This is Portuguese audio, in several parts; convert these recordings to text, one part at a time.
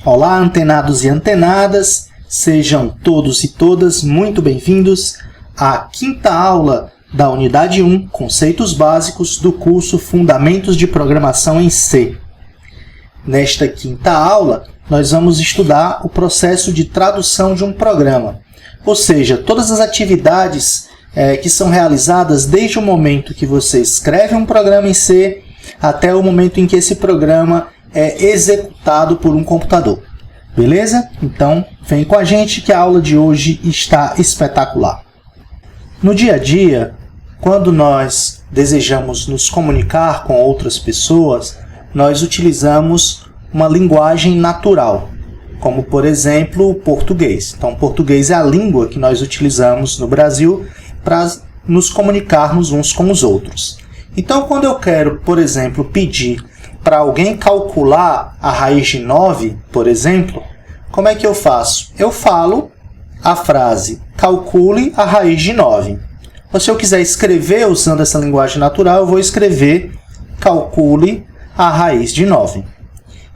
Olá, antenados e antenadas, sejam todos e todas muito bem-vindos à quinta aula da Unidade 1, Conceitos Básicos do curso Fundamentos de Programação em C. Nesta quinta aula, nós vamos estudar o processo de tradução de um programa, ou seja, todas as atividades que são realizadas desde o momento que você escreve um programa em C até o momento em que esse programa é executado por um computador. Beleza? Então, vem com a gente que a aula de hoje está espetacular. No dia a dia, quando nós desejamos nos comunicar com outras pessoas, nós utilizamos uma linguagem natural, como, por exemplo, o português. Então, o português é a língua que nós utilizamos no Brasil para nos comunicarmos uns com os outros. Então, quando eu quero, por exemplo, pedir para alguém calcular a raiz de 9, por exemplo, como é que eu faço? Eu falo a frase, calcule a raiz de 9. Ou se eu quiser escrever usando essa linguagem natural, eu vou escrever, calcule a raiz de 9.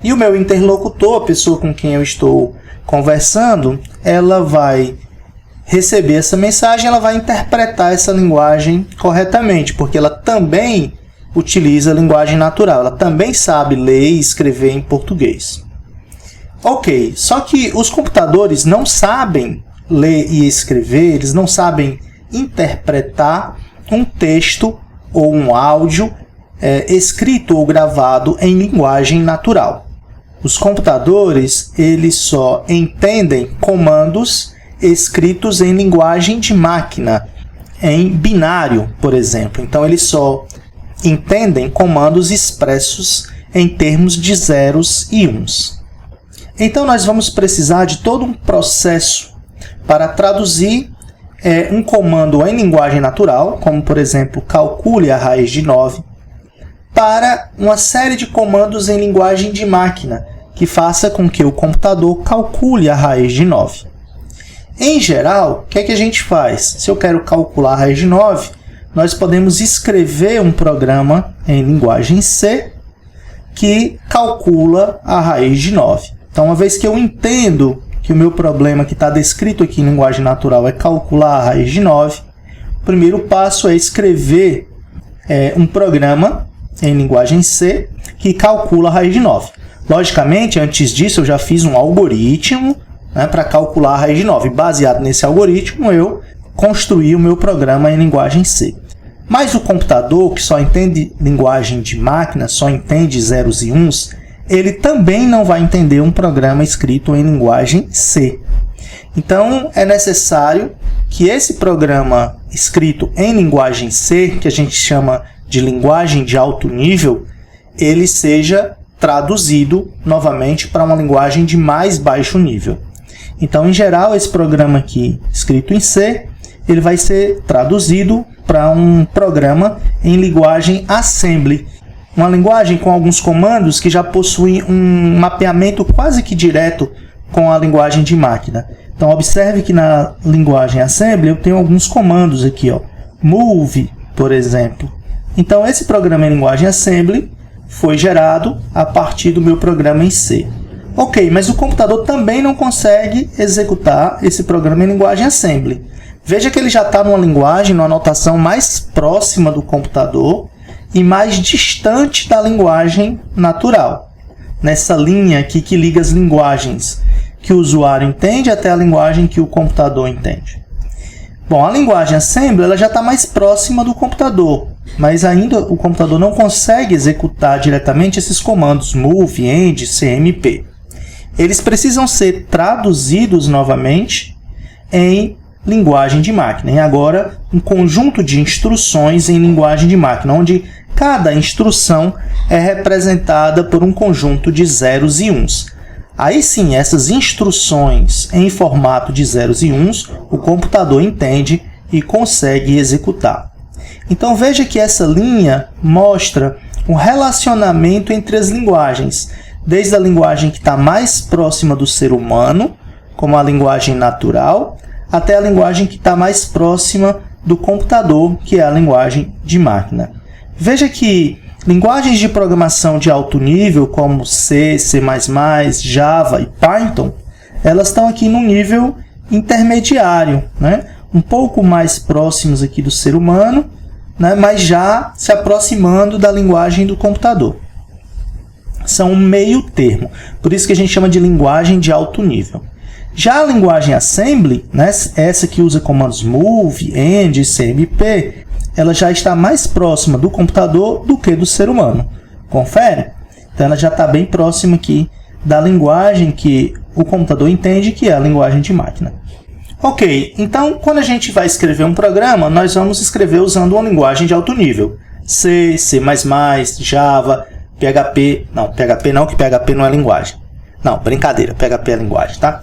E o meu interlocutor, a pessoa com quem eu estou conversando, ela vai receber essa mensagem, ela vai interpretar essa linguagem corretamente, porque ela também utiliza a linguagem natural, ela também sabe ler e escrever em português. Ok, só que os computadores não sabem ler e escrever, eles não sabem interpretar um texto ou um áudio escrito ou gravado em linguagem natural. Os computadores, eles só entendem comandos escritos em linguagem de máquina, em binário, por exemplo. Então, eles só entendem comandos expressos em termos de zeros e uns. Então, nós vamos precisar de todo um processo para traduzir um comando em linguagem natural, como, por exemplo, calcule a raiz de 9, para uma série de comandos em linguagem de máquina, que faça com que o computador calcule a raiz de 9. Em geral, o que é que a gente faz? Se eu quero calcular a raiz de 9, nós podemos escrever um programa em linguagem C que calcula a raiz de 9. Então, uma vez que eu entendo que o meu problema que está descrito aqui em linguagem natural é calcular a raiz de 9, o primeiro passo é escrever um programa em linguagem C que calcula a raiz de 9. Logicamente, antes disso, eu já fiz um algoritmo para calcular a raiz de 9. Baseado nesse algoritmo, eu construí o meu programa em linguagem C. Mas o computador, que só entende linguagem de máquina, só entende zeros e uns, ele também não vai entender um programa escrito em linguagem C. Então, é necessário que esse programa escrito em linguagem C, que a gente chama de linguagem de alto nível, ele seja traduzido novamente para uma linguagem de mais baixo nível. Então, em geral, esse programa aqui, escrito em C, ele vai ser traduzido para um programa em linguagem Assembly, uma linguagem com alguns comandos que já possuem um mapeamento quase que direto com a linguagem de máquina. Então, observe que na linguagem Assembly eu tenho alguns comandos aqui, move, por exemplo. Então, esse programa em linguagem Assembly foi gerado a partir do meu programa em C. Ok, mas o computador também não consegue executar esse programa em linguagem Assembly. Veja que ele já está numa linguagem, numa notação mais próxima do computador e mais distante da linguagem natural. Nessa linha aqui que liga as linguagens que o usuário entende até a linguagem que o computador entende. Bom, a linguagem Assembly ela já está mais próxima do computador, mas ainda o computador não consegue executar diretamente esses comandos move, end, cmp. Eles precisam ser traduzidos novamente em linguagem de máquina. E agora, um conjunto de instruções em linguagem de máquina, onde cada instrução é representada por um conjunto de zeros e uns. Aí sim, essas instruções em formato de zeros e uns, o computador entende e consegue executar. Então veja que essa linha mostra um relacionamento entre as linguagens, desde a linguagem que está mais próxima do ser humano, como a linguagem natural, até a linguagem que está mais próxima do computador, que é a linguagem de máquina. Veja que Linguagens de programação de alto nível, como C, C++, Java e Python, elas estão aqui no nível intermediário, né? Um pouco mais próximos aqui do ser humano, né? Mas já se aproximando da linguagem do computador. São um meio termo, por isso que a gente chama de linguagem de alto nível. Já a linguagem Assembly, né? Essa que usa comandos move, end, cmp, ela já está mais próxima do computador do que do ser humano. Confere? Então ela já está bem próxima aqui da linguagem que o computador entende, que é a linguagem de máquina. Ok, então quando a gente vai escrever um programa, nós vamos escrever usando uma linguagem de alto nível. C, C++, Java, PHP... Não, PHP não, que PHP não é linguagem. Não, brincadeira, PHP é linguagem, tá?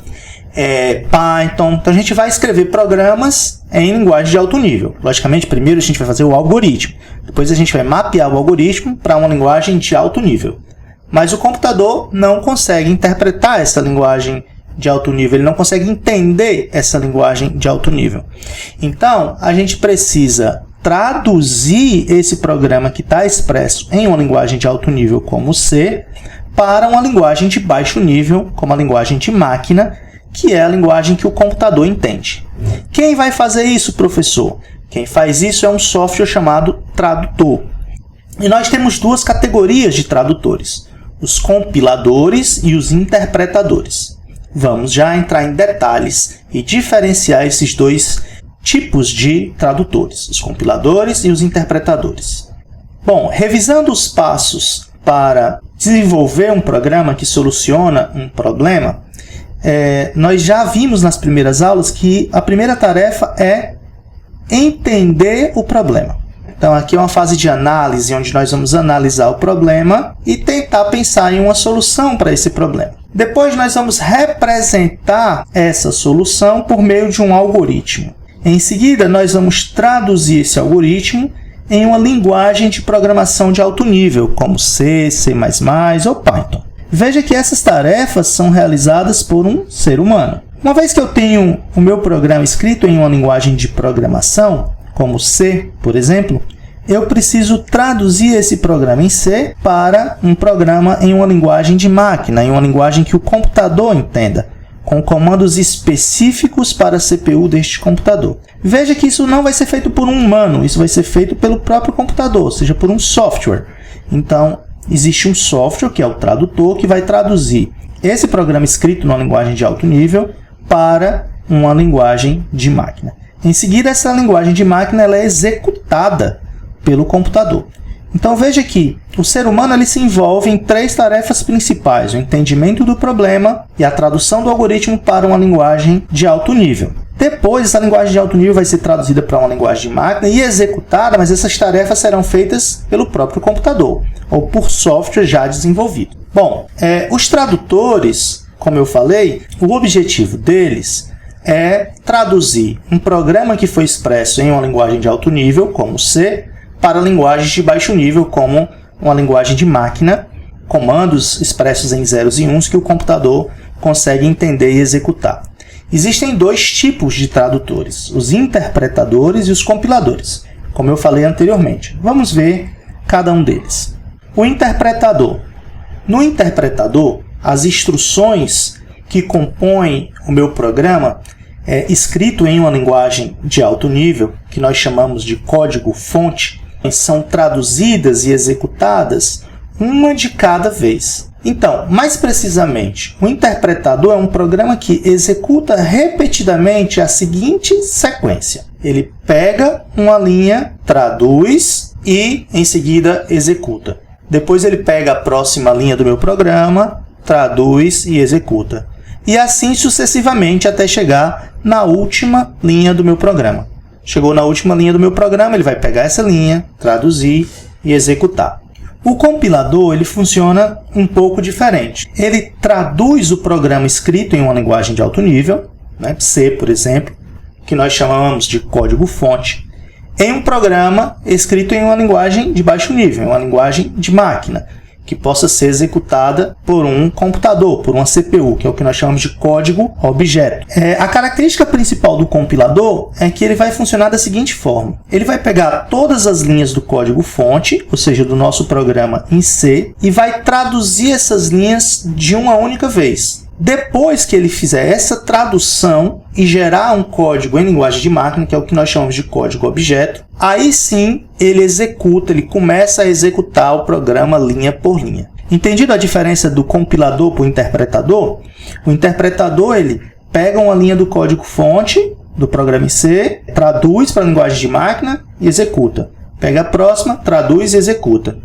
Python. Então a gente vai escrever programas em linguagem de alto nível. Logicamente, primeiro a gente vai fazer o algoritmo. Depois a gente vai mapear o algoritmo para uma linguagem de alto nível. Mas o computador não consegue interpretar essa linguagem de alto nível. Ele não consegue entender essa linguagem de alto nível. Então, a gente precisa traduzir esse programa que está expresso em uma linguagem de alto nível como C para uma linguagem de baixo nível, como a linguagem de máquina, que é a linguagem que o computador entende. Quem vai fazer isso, professor? Quem faz isso é um software chamado tradutor. E nós temos duas categorias de tradutores, os compiladores e os interpretadores. Vamos já entrar em detalhes e diferenciar esses dois tipos de tradutores, os compiladores e os interpretadores. Bom, revisando os passos para desenvolver um programa que soluciona um problema, nós já vimos nas primeiras aulas que a primeira tarefa é entender o problema. Então aqui é uma fase de análise, onde nós vamos analisar o problema e tentar pensar em uma solução para esse problema. Depois nós vamos representar essa solução por meio de um algoritmo. Em seguida, nós vamos traduzir esse algoritmo em uma linguagem de programação de alto nível, como C, C++ ou Python. Veja que essas tarefas são realizadas por um ser humano. Uma vez que eu tenho o meu programa escrito em uma linguagem de programação, como C, por exemplo, eu preciso traduzir esse programa em C para um programa em uma linguagem de máquina, em uma linguagem que o computador entenda, com comandos específicos para a CPU deste computador. Veja que isso não vai ser feito por um humano, isso vai ser feito pelo próprio computador, ou seja, por um software. Então, existe um software, que é o tradutor, que vai traduzir esse programa escrito numa linguagem de alto nível para uma linguagem de máquina. Em seguida, essa linguagem de máquina ela é executada pelo computador. Então veja que o ser humano ele se envolve em três tarefas principais: o entendimento do problema e a tradução do algoritmo para uma linguagem de alto nível. Depois, essa linguagem de alto nível vai ser traduzida para uma linguagem de máquina e executada, mas essas tarefas serão feitas pelo próprio computador ou por software já desenvolvido. Bom, os tradutores, como eu falei, o objetivo deles é traduzir um programa que foi expresso em uma linguagem de alto nível, como C, para linguagens de baixo nível, como uma linguagem de máquina, comandos expressos em zeros e uns que o computador consegue entender e executar. Existem dois tipos de tradutores, os interpretadores e os compiladores, como eu falei anteriormente. Vamos ver cada um deles. O interpretador. No interpretador, as instruções que compõem o meu programa escrito em uma linguagem de alto nível, que nós chamamos de código-fonte, são traduzidas e executadas uma de cada vez. Então, mais precisamente, o interpretador é um programa que executa repetidamente a seguinte sequência. Ele pega uma linha, traduz e, em seguida, executa. Depois ele pega a próxima linha do meu programa, traduz e executa. E assim sucessivamente até chegar na última linha do meu programa. Chegou na última linha do meu programa, ele vai pegar essa linha, traduzir e executar. O compilador ele funciona um pouco diferente. Ele traduz o programa escrito em uma linguagem de alto nível, né, C, por exemplo, que nós chamamos de código-fonte, em um programa escrito em uma linguagem de baixo nível, uma linguagem de máquina. que possa ser executada por um computador, por uma CPU, que é o que nós chamamos de código-objeto. A característica principal do compilador é que ele vai funcionar da seguinte forma. Ele vai pegar todas as linhas do código-fonte, ou seja, do nosso programa em C, e vai traduzir essas linhas de uma única vez. Depois que ele fizer essa tradução e gerar um código em linguagem de máquina, que é o que nós chamamos de código-objeto, aí sim ele começa a executar o programa linha por linha. Entendido a diferença do compilador para o interpretador? O interpretador ele pega uma linha do código-fonte do programa em C, traduz para a linguagem de máquina e executa. Pega a próxima, traduz e executa.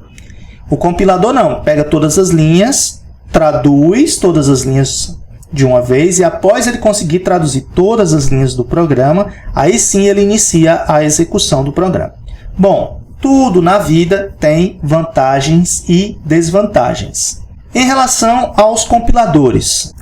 O compilador não, pega todas as linhas, traduz todas as linhas de uma vez e após ele conseguir traduzir todas as linhas do programa, aí sim ele inicia a execução do programa. Bom, tudo na vida tem vantagens e desvantagens. Em relação aos compiladores,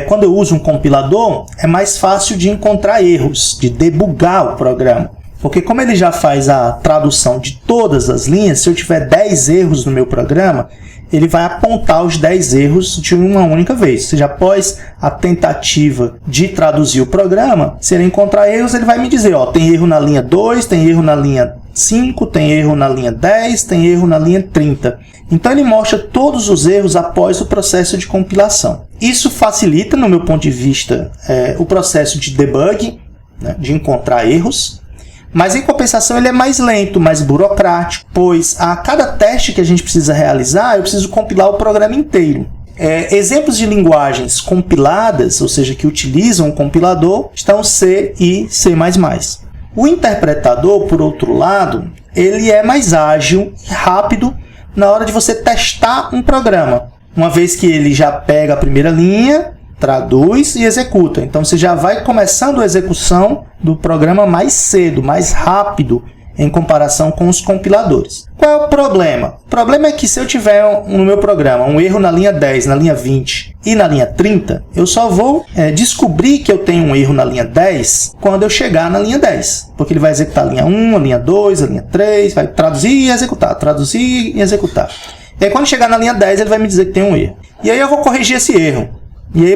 quando eu uso um compilador, é mais fácil de encontrar erros, de debugar o programa. Porque como ele já faz a tradução de todas as linhas, se eu tiver 10 erros no meu programa, ele vai apontar os 10 erros de uma única vez. Ou seja, após a tentativa de traduzir o programa, se ele encontrar erros, ele vai me dizer, ó, tem erro na linha 2, tem erro na linha 5, tem erro na linha 10, tem erro na linha 30. Então ele mostra todos os erros após o processo de compilação. Isso facilita, no meu ponto de vista, o processo de debug, né, de encontrar erros. Mas, em compensação, ele é mais lento, mais burocrático, pois a cada teste que a gente precisa realizar, eu preciso compilar o programa inteiro. Exemplos de linguagens compiladas, ou seja, que utilizam um compilador, estão C e C++. O interpretador, por outro lado, ele é mais ágil e rápido na hora de você testar um programa. Uma vez que ele já pega a primeira linha, traduz e executa. Então, você já vai começando a execução do programa mais cedo, mais rápido, em comparação com os compiladores. Qual é o problema? O problema é que se eu tiver no meu programa um erro na linha 10, na linha 20 e na linha 30, eu só vou descobrir que eu tenho um erro na linha 10 quando eu chegar na linha 10. Porque ele vai executar a linha 1, a linha 2, a linha 3, vai traduzir e executar, traduzir e executar. E aí, quando chegar na linha 10, ele vai me dizer que tem um erro. E aí eu vou corrigir esse erro.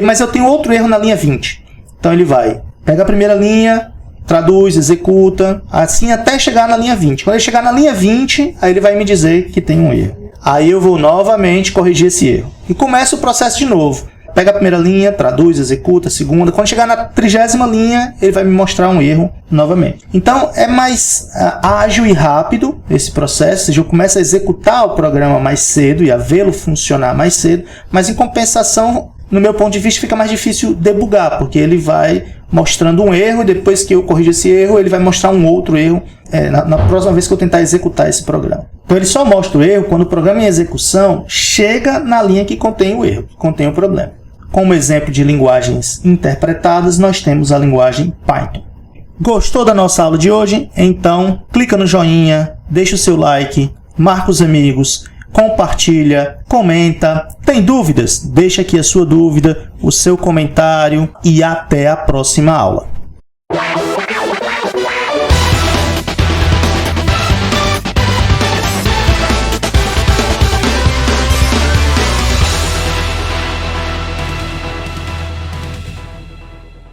Mas eu tenho outro erro na linha 20. Então ele vai, pega a primeira linha, traduz, executa, assim até chegar na linha 20. Quando ele chegar na linha 20, aí ele vai me dizer que tem um erro. Aí eu vou novamente corrigir esse erro. E começa o processo de novo. Pega a primeira linha, traduz, executa a segunda. Quando chegar na 30ª linha, ele vai me mostrar um erro novamente. Então é mais ágil e rápido esse processo. Ou seja, eu começo a executar o programa mais cedo e a vê-lo funcionar mais cedo. Mas em compensação, no meu ponto de vista, fica mais difícil debugar, porque ele vai mostrando um erro, e depois que eu corrijo esse erro, ele vai mostrar um outro erro na próxima vez que eu tentar executar esse programa. Então ele só mostra o erro quando o programa em execução chega na linha que contém o erro, que contém o problema. Como exemplo de linguagens interpretadas, nós temos a linguagem Python. Gostou da nossa aula de hoje? Então, clica no joinha, deixa o seu like, marca os amigos, compartilha, comenta. Tem dúvidas? Deixa aqui a sua dúvida, o seu comentário e até a próxima aula.